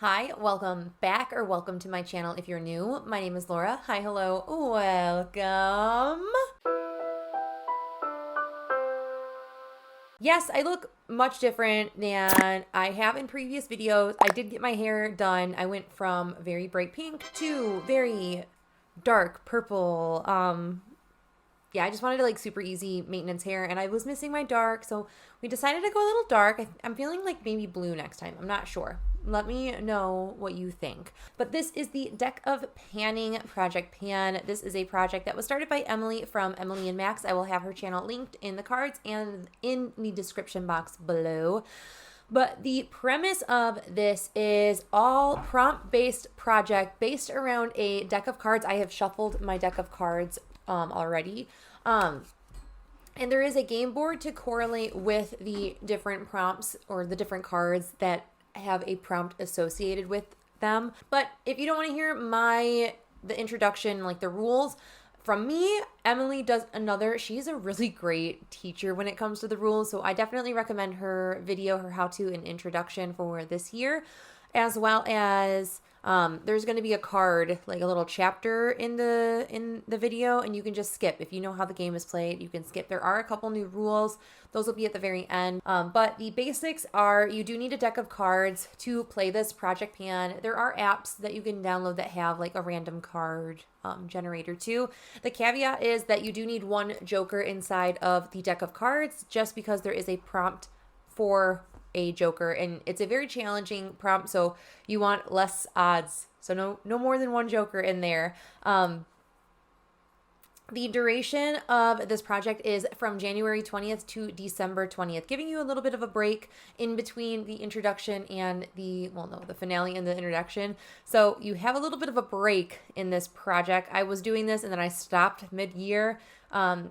Hi, welcome back or welcome to my channel if you're new. My name is Laura. Hi, hello, welcome. Yes, I look much different than I have in previous videos. I did get my hair done. I went from very bright pink to very dark purple. Yeah, I just wanted like super easy maintenance hair and I was missing my dark, so we decided to go a little dark. I'm feeling like maybe blue next time. I'm not sure. Let me know what you think. But this is the Deck of Panning Project Pan. This is a project that was started by Emily from Emily and Max. I will have her channel linked in the cards and in the description box below. But the premise of this is all prompt-based project based around a deck of cards. I have shuffled my deck of cards already. And there is a game board to correlate with the different prompts or the different cards that have a prompt associated with them. But if you don't want to hear the introduction, like the rules from me, Emily does another. She's a really great teacher when it comes to the rules, so I definitely recommend her video, her how-to and introduction for this year, as well as there's going to be a card, like a little chapter in the video, and you can just skip. If you know how the game is played, you can skip. There are a couple new rules. Those will be at the very end. But the basics are you do need a deck of cards to play this Project Pan. There are apps that you can download that have like a random card generator too. The caveat is that you do need one joker inside of the deck of cards just because there is a prompt for a joker and it's a very challenging prompt, so you want less odds, so no more than one joker in there. The duration of this project is from January 20th to December 20th, giving you a little bit of a break in between the introduction and the finale and the introduction. So you have a little bit of a break in this project. I was doing this and then I stopped mid-year.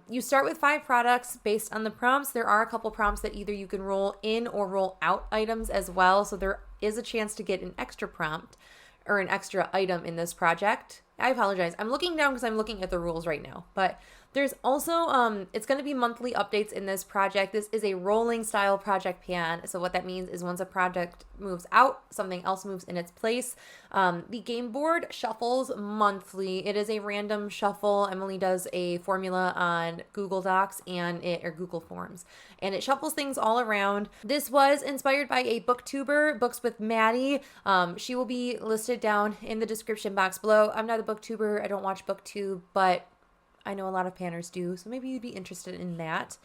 You start with 5 products based on the prompts. There are a couple prompts that either you can roll in or roll out items as well. So there is a chance to get an extra prompt or an extra item in this project. I apologize. I'm looking down because I'm looking at the rules right now. But there's also, it's going to be monthly updates in this project. This is a rolling style Project Pan. So what that means is once a project moves out, something else moves in its place. The game board shuffles monthly. It is a random shuffle. Emily does a formula on Google Docs or Google Forms. And it shuffles things all around. This was inspired by a booktuber, Books with Maddie. She will be listed down in the description box below. I'm not a booktuber. I don't watch BookTube, but I know a lot of panners do, so maybe you'd be interested in that.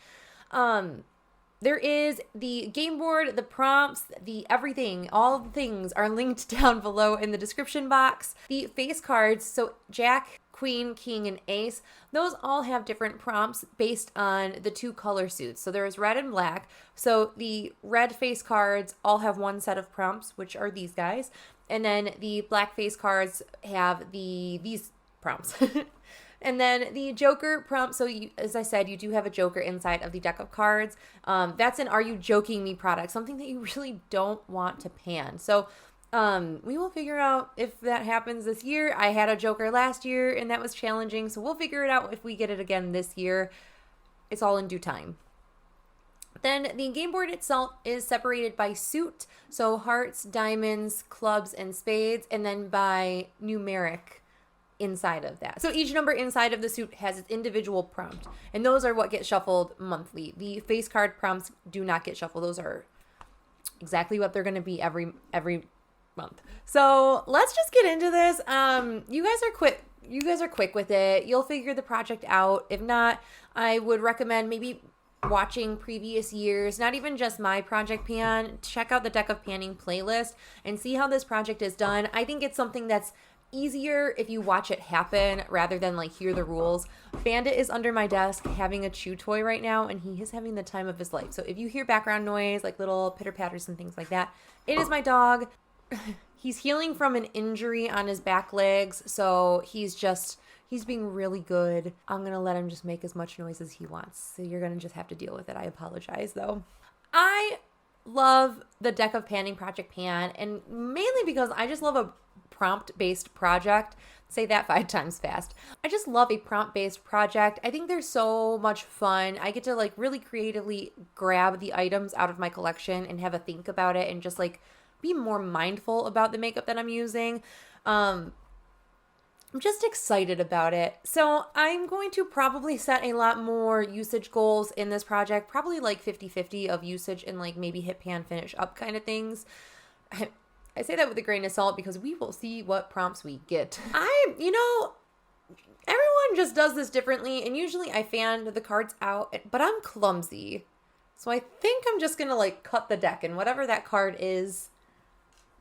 There is the game board, the prompts, the everything, all the things are linked down below in the description box. The face cards, so Jack, Queen, King, and Ace, those all have different prompts based on the 2 color suits. So there's red and black. So the red face cards all have one set of prompts, which are these guys. And then the black face cards have these prompts. And then the Joker prompt, so as I said, you do have a Joker inside of the deck of cards. That's an Are You Joking Me product, something that you really don't want to pan. So we will figure out if that happens this year. I had a Joker last year and that was challenging, so we'll figure it out if we get it again this year. It's all in due time. Then the game board itself is separated by suit, so hearts, diamonds, clubs, and spades, and then by numeric inside of that. So each number inside of the suit has its individual prompt, and those are what get shuffled monthly. The face card prompts do not get shuffled. Those are exactly what they're going to be every month. So let's just get into this. You guys are quick with it. You'll figure the project out. If not, I would recommend maybe watching previous years, not even just my Project Pan. Check out the Deck of Panning playlist and see how this project is done. I think it's something that's easier if you watch it happen rather than like hear the rules. Bandit is under my desk having a chew toy right now and he is having the time of his life. So if you hear background noise, like little pitter patters and things like that, it is my dog. He's healing from an injury on his back legs, so he's being really good. I'm gonna let him just make as much noise as he wants, so you're gonna just have to deal with it. I apologize though. I love the Deck of Panning Project Pan, and mainly because I just love a prompt-based project. Say that 5 times fast. I just love a prompt-based project. I think they're so much fun. I get to like really creatively grab the items out of my collection and have a think about it and just like be more mindful about the makeup that I'm using. I'm just excited about it. So I'm going to probably set a lot more usage goals in this project, probably like 50-50 of usage and like maybe hit pan finish up kind of things. I say that with a grain of salt because we will see what prompts we get. You know, everyone just does this differently, and usually I fan the cards out, but I'm clumsy. So I think I'm just gonna like cut the deck, and whatever that card is,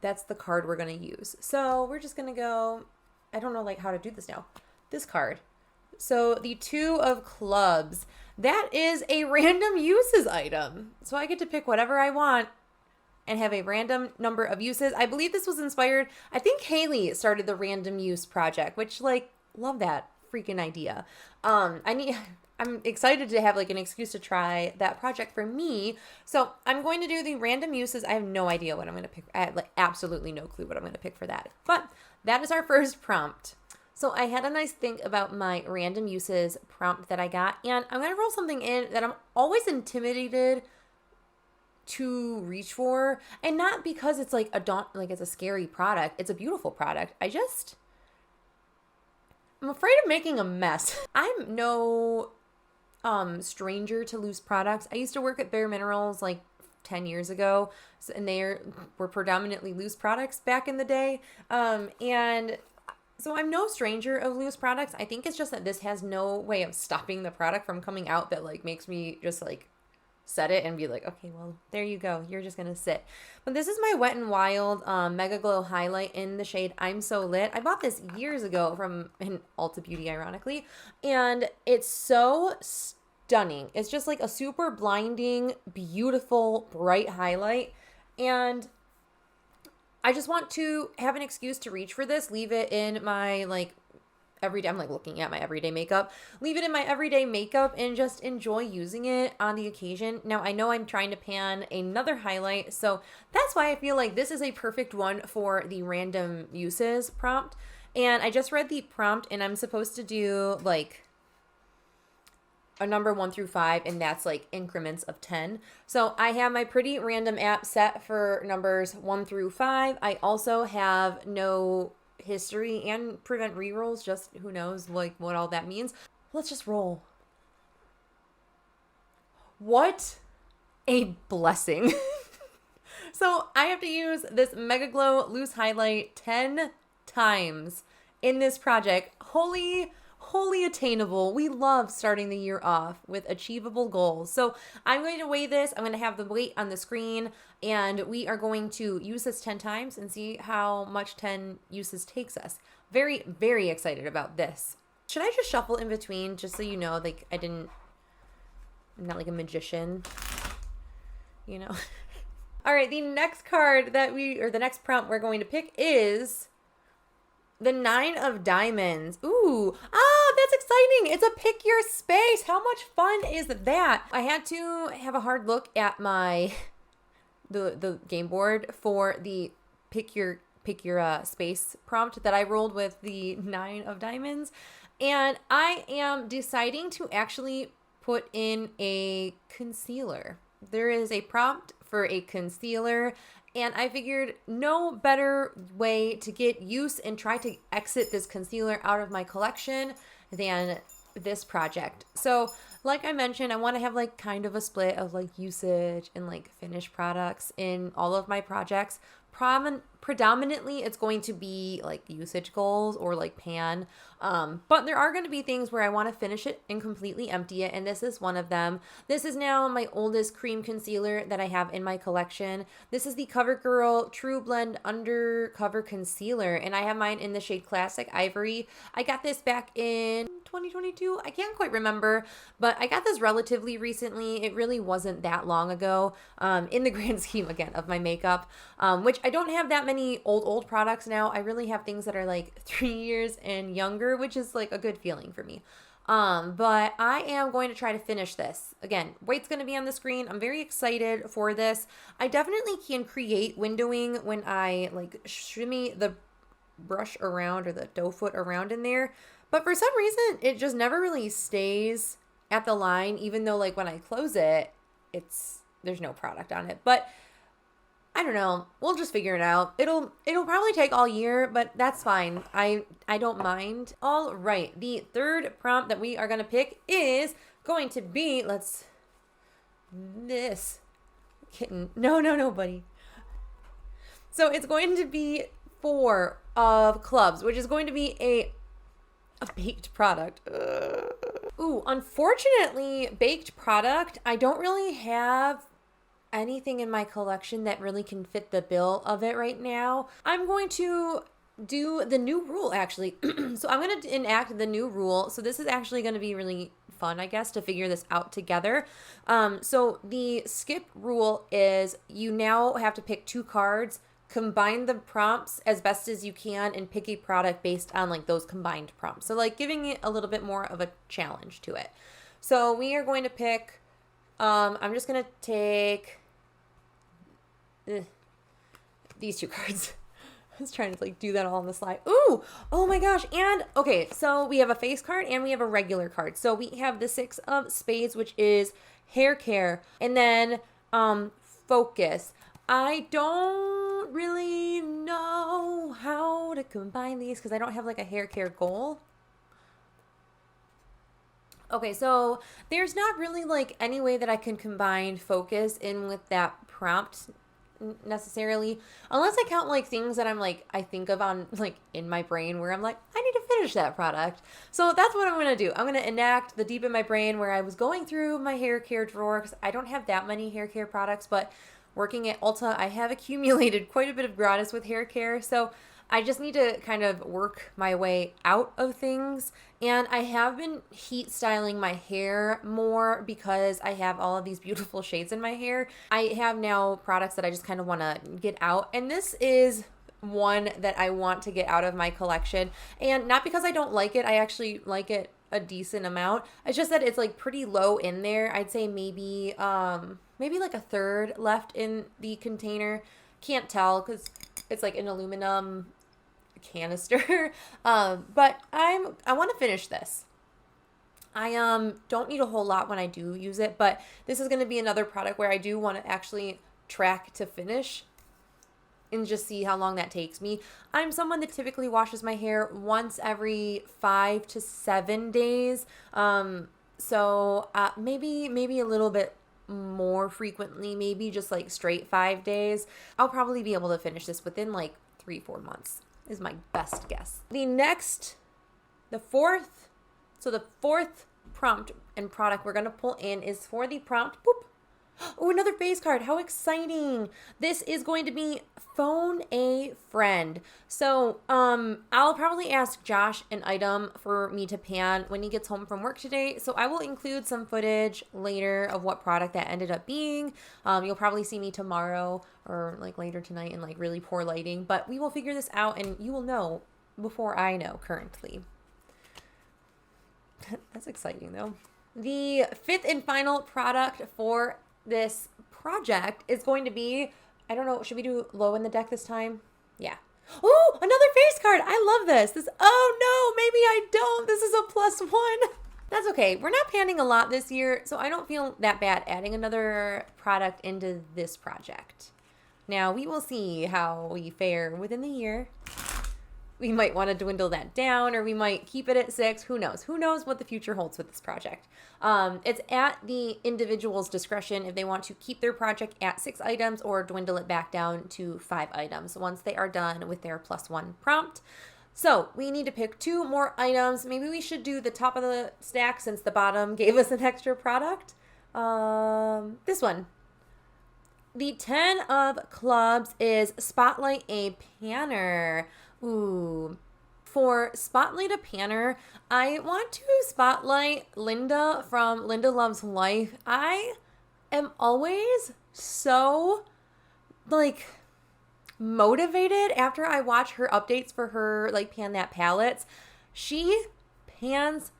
that's the card we're gonna use. So we're just gonna go, I don't know like how to do this now. This card. So the 2 of clubs, that is a random uses item. So I get to pick whatever I want and have a random number of uses. I believe this was inspired, I think Haley started the random use project, which like, love that freaking idea. I'm excited to have like an excuse to try that project for me. So I'm going to do the random uses. I have no idea what I'm going to pick. I have like absolutely no clue what I'm going to pick for that. But that is our first prompt. So I had a nice think about my random uses prompt that I got, and I'm going to roll something in that I'm always intimidated to reach for, and not because it's like it's a scary product. It's a beautiful product. I'm afraid of making a mess. I'm no stranger to loose products. I used to work at Bare Minerals like 10 years ago, and they were predominantly loose products back in the day. And so I'm no stranger of loose products. I think it's just that this has no way of stopping the product from coming out that like makes me just like set it and be like, okay, well, there you go. You're just going to sit. But this is my Wet n Wild Mega Glow Highlight in the shade I'm So Lit. I bought this years ago from Ulta Beauty, ironically. And it's so stunning. It's just like a super blinding, beautiful, bright highlight. And I just want to have an excuse to reach for this, leave it in my like everyday, I'm like looking at my everyday makeup, leave it in my everyday makeup and just enjoy using it on the occasion. Now I know I'm trying to pan another highlight, so that's why I feel like this is a perfect one for the random uses prompt. And I just read the prompt, and I'm supposed to do like a number 1 through 5, and that's like increments of 10. So I have my pretty random app set for numbers 1 through 5. I also have no history and prevent rerolls, just who knows like what all that means. Let's just roll. What a blessing. So I have to use this Mega Glow Loose Highlight 10 times in this project. Holy attainable. We love starting the year off with achievable goals. So I'm going to weigh this. I'm going to have the weight on the screen, and we are going to use this 10 times and see how much 10 uses takes us. Very, very excited about this. Should I just shuffle in between just so you know, like I'm not like a magician, you know? All right, the next card the next prompt we're going to pick is the 9 of Diamonds. Ooh, that's exciting. It's a pick your space. How much fun is that? I had to have a hard look at the game board for the pick your space prompt that I rolled with the 9 of Diamonds. And I am deciding to actually put in a concealer. There is a prompt for a concealer, and I figured no better way to get use and try to exit this concealer out of my collection than this project. So like I mentioned, I want to have like kind of a split of like usage and like finished products in all of my projects. Predominantly it's going to be like usage goals or like pan, but there are going to be things where I want to finish it and completely empty it, and this is one of them. This is now my oldest cream concealer that I have in my collection. This is the Covergirl Trueblend Undercover Concealer, and I have mine in the shade Classic Ivory. I got this back in 2022. I can't quite remember, but I got this relatively recently. It really wasn't that long ago, in the grand scheme again of my makeup, which I don't have that many old products now. I really have things that are like 3 years and younger, which is like a good feeling for me. But I am going to try to finish this. Again, weight's going to be on the screen. I'm very excited for this. I definitely can create windowing when I like shimmy the brush around or the doe foot around in there. But for some reason, it just never really stays at the line, even though like when I close it, there's no product on it. But I don't know. We'll just figure it out. It'll probably take all year, but that's fine. I don't mind. All right. The third prompt that we are going to pick is going to be, this kitten. No, buddy. So it's going to be 4 of clubs, which is going to be a baked product. Ooh, unfortunately, baked product, I don't really have anything in my collection that really can fit the bill of it right now. I'm going to do the new rule, actually. So I'm going to enact the new rule. So this is actually going to be really fun, I guess, to figure this out together. So the skip rule is you now have to pick 2 cards, combine the prompts as best as you can, and pick a product based on like those combined prompts. So like giving it a little bit more of a challenge to it. So we are going to pick, I'm just going to take these 2 cards. I was trying to like do that all on the slide. Ooh, oh my gosh. And okay, so we have a face card and we have a regular card. So we have the 6 of spades, which is hair care, and then focus. I don't really know how to combine these because I don't have like a hair care goal. Okay, so there's not really like any way that I can combine focus in with that prompt necessarily, unless I count like things that I'm like, I think of on like in my brain where I'm like, I need to finish that product. So that's what I'm going to do. I'm going to enact the deep in my brain where I was going through my hair care drawer because I don't have that many hair care products, but working at Ulta, I have accumulated quite a bit of gratis with hair care. So I just need to kind of work my way out of things. And I have been heat styling my hair more because I have all of these beautiful shades in my hair. I have now products that I just kind of want to get out. And this is one that I want to get out of my collection. And not because I don't like it. I actually like it a decent amount. It's just that it's like pretty low in there. I'd say maybe like a third left in the container. Can't tell because it's like an aluminum canister. But I want to finish this. I don't need a whole lot when I do use it, but this is going to be another product where I do want to actually track to finish and just see how long that takes me. I'm someone that typically washes my hair once every 5 to 7 days. So maybe a little bit more frequently, maybe just like straight 5 days. I'll probably be able to finish this within like 3-4 months is my best guess. The fourth prompt and product we're going to pull in is for the prompt, boop. Oh, another face card. How exciting. This is going to be phone a friend. So, I'll probably ask Josh an item for me to pan when he gets home from work today. So I will include some footage later of what product that ended up being. You'll probably see me tomorrow or like later tonight in like really poor lighting, but we will figure this out and you will know before I know currently. That's exciting though. The 5th and final product for this project is going to be, I don't know, should we do low in the deck this time? Yeah. Oh, another face card. I love this. Oh no, maybe I don't. This is a +1. That's okay. We're not panning a lot this year, so I don't feel that bad adding another product into this project. Now, we will see how we fare within the year. We might want to dwindle that down, or we might keep it at 6. Who knows? Who knows what the future holds with this project? It's at the individual's discretion if they want to keep their project at 6 items or dwindle it back down to 5 items once they are done with their +1 prompt. So we need to pick 2 more items. Maybe we should do the top of the stack since the bottom gave us an extra product. This one. The 10 of clubs is Spotlight a Panner. Ooh. For Spotlight a Panner, I want to spotlight Linda from Linda Loves Life. I am always so, like, motivated after I watch her updates for her, like, Pan That palettes. She pans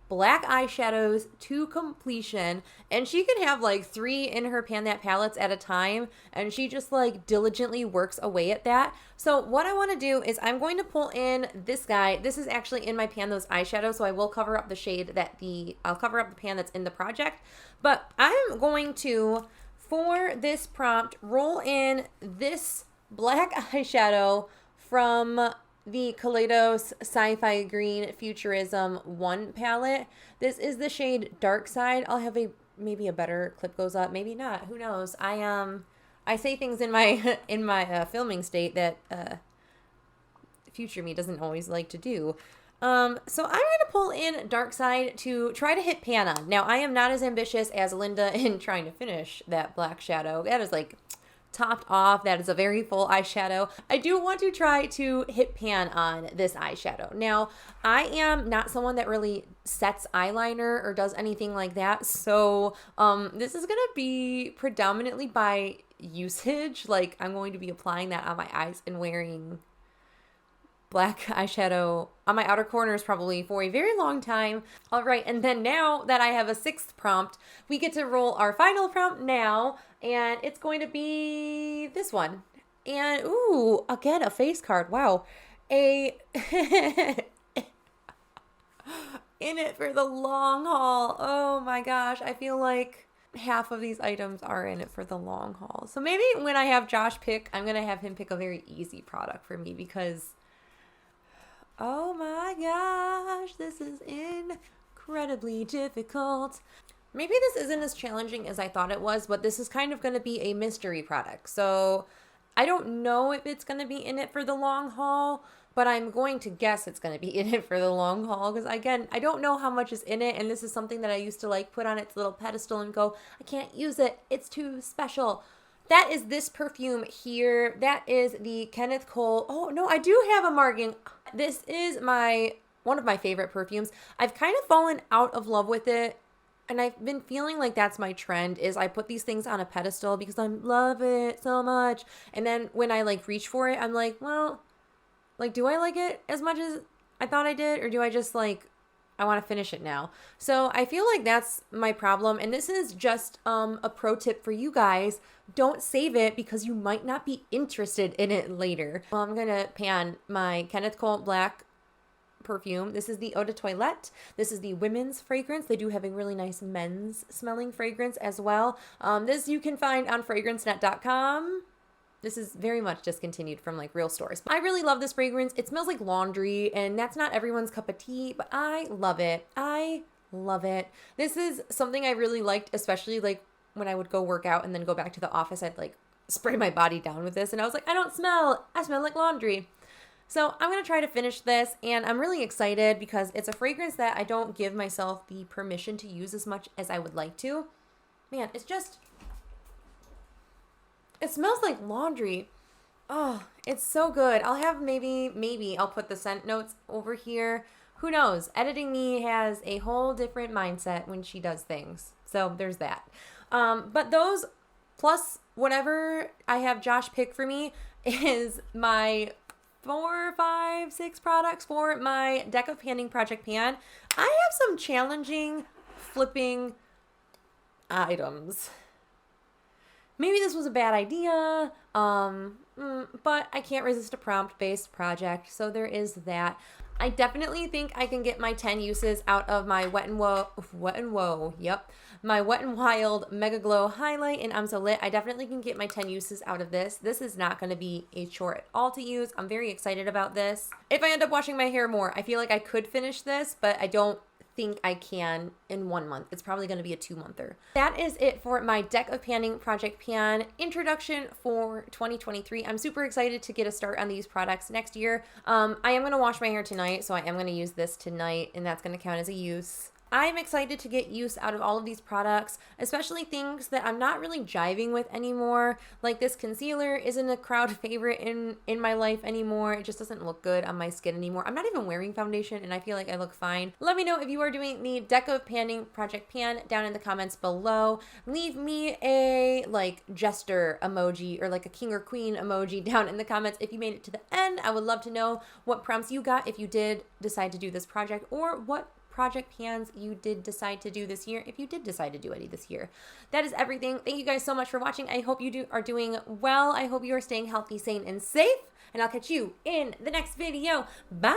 black eyeshadows to completion, and she can have like 3 in her Pan That palettes at a time, and she just like diligently works away at that. So what I want to do is I'm going to pull in this guy. This is actually in my Pan Those eyeshadows, so I will cover up the shade I'll cover up the pan that's in the project, but I'm going to for this prompt, roll in this black eyeshadow from the Kaleidos Sci-Fi Green Futurism 1 palette. This is the shade Dark Side. I'll have maybe a better clip goes up, maybe not. Who knows? I say things in my filming state that future me doesn't always like to do. So I'm going to pull in Dark Side to try to hit pan on. Now, I am not as ambitious as Linda in trying to finish that black shadow. That is like topped off. That is a very full eyeshadow. I do want to try to hit pan on this eyeshadow. Now, I am not someone that really sets eyeliner or does anything like that. So this is going to be predominantly by usage. Like, I'm going to be applying that on my eyes and wearing black eyeshadow on my outer corners probably for a very long time. All right, and then now that I have a 6th prompt, we get to roll our final prompt now, and it's going to be this one. And ooh, again, a face card. Wow. In it for the long haul. Oh my gosh, I feel like half of these items are in it for the long haul. So maybe when I have Josh pick, I'm going to have him pick a very easy product for me because oh my gosh, this is incredibly difficult. Maybe this isn't as challenging as I thought it was, but this is kind of going to be a mystery product. So I don't know if it's going to be in it for the long haul, but I'm going to guess it's going to be in it for the long haul because, again, I don't know how much is in it, and this is something that I used to like put on its little pedestal and go, I can't use it. It's too special. That is this perfume here. That is the Kenneth Cole. Oh, no, I do have a marking. This is one of my favorite perfumes. I've kind of fallen out of love with it, and I've been feeling like that's my trend is I put these things on a pedestal because I love it so much. And then when I like reach for it, I'm like, well, like, do I like it as much as I thought I did? Or do I just like, I want to finish it now? So I feel like that's my problem. And this is just a pro tip for you guys. Don't save it because you might not be interested in it later. Well, I'm going to pan my Kenneth Cole Black perfume. This is the Eau de Toilette. This is the women's fragrance. They do have a really nice men's smelling fragrance as well. This you can find on fragrancenet.com. This is very much discontinued from like real stores. I really love this fragrance. It smells like laundry, and that's not everyone's cup of tea, but I love it. I love it. This is something I really liked, especially like when I would go work out and then go back to the office, I'd like spray my body down with this, and I was like, I smell like laundry. So I'm going to try to finish this, and I'm really excited because it's a fragrance that I don't give myself the permission to use as much as I would like to. Man, it smells like laundry. Oh, it's so good. I'll have maybe I'll put the scent notes over here. Who knows? Editing me has a whole different mindset when she does things. So there's that. But those plus whatever I have Josh pick for me is my 4, 5, 6 products for my Deck of Panning Project Pan. I have some challenging flipping items. Maybe this was a bad idea, but I can't resist a prompt-based project, so there is that. I definitely think I can get my 10 uses out of my my Wet n Wild Mega Glow Highlight in I'm So Lit. I definitely can get my 10 uses out of this. This is not going to be a chore at all to use. I'm very excited about this. If I end up washing my hair more, I feel like I could finish this, but I don't think I can in 1 month. It's probably going to be a 2-monther. That is it for my Deck of Panning Project Pan introduction for 2023. I'm super excited to get a start on these products next year. I am going to wash my hair tonight, so I am going to use this tonight, and that's going to count as a use. I'm excited to get use out of all of these products, especially things that I'm not really jiving with anymore. Like this concealer isn't a crowd favorite in my life anymore. It just doesn't look good on my skin anymore. I'm not even wearing foundation and I feel like I look fine. Let me know if you are doing the Deck of Panning Project Pan down in the comments below. Leave me a like jester emoji or like a king or queen emoji down in the comments if you made it to the end. I would love to know what prompts you got if you did decide to do this project, or what project pans you did decide to do this year, if you did decide to do any this year. That is everything. Thank you guys so much for watching. I hope you are doing well. I hope you are staying healthy, sane, and safe, and I'll catch you in the next video. Bye!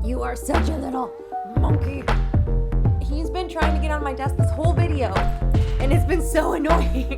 You are such a little monkey. He's been trying to get on my desk this whole video. and it's been so annoying.